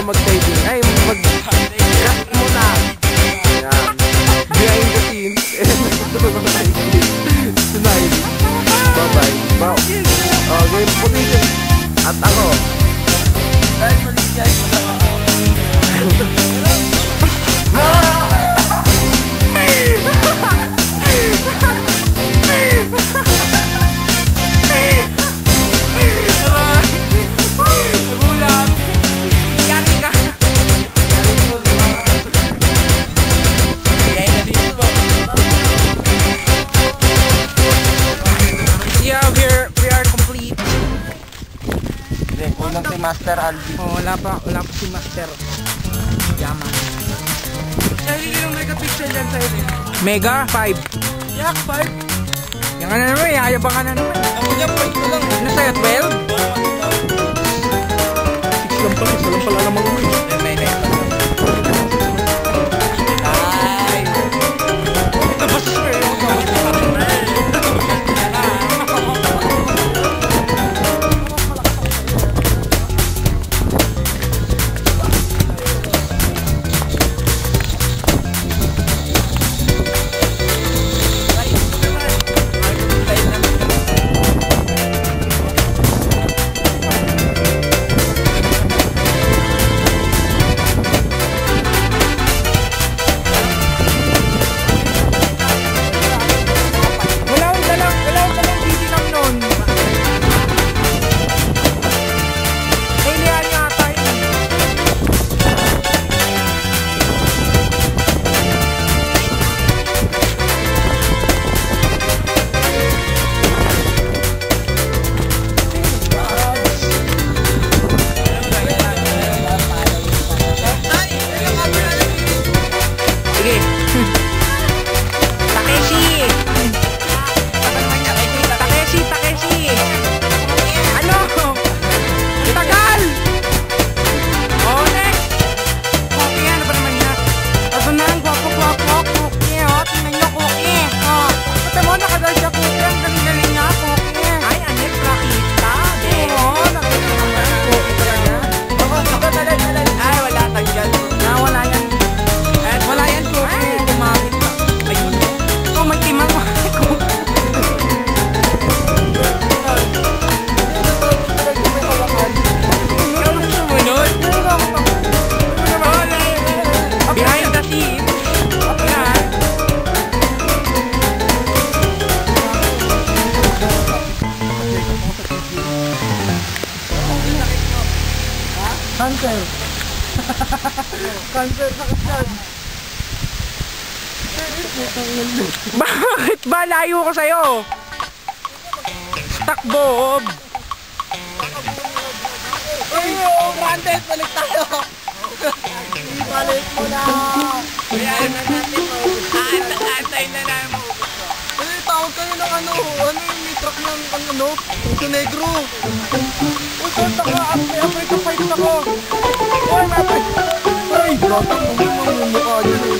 mag-typing. Ay, mag-rap muna. Yan. Behind the scenes. Tonight. Bye-bye. Wow. Okay, position. At ako. Ay, maligay. Kulang si Master Albi. Oh, wala pa si Master. Yaman. Sa'yo yung megapixel yan sa'yo din. Mega 5. Yak 5. Yan ka na naman, ayabang ka na naman. Ako niya 5 ko lang. Ano sa'yo, 12? 6 lang pala, isa lang pala namang uwi. May ay. Tapos Cancer. Cancer na kasyan. Bakit ba? Layo ko sa'yo. Takbo. Uy, Randall, balik tayo. Balik mo na. Kayaan na natin mo. Antay na namin mo. Uy, tawag kayo ng ano yung may truck ng ano, Puto Negro. Uy, kanta ka, apay ka fight ako. Uy, mapay. Uy, bratang mo yung mukha dyan eh.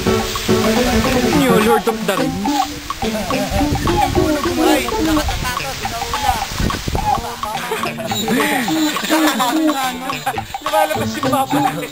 New Lord of the Rings. Uy, nakatatakot, inauna. Lumalabas yung papa natin.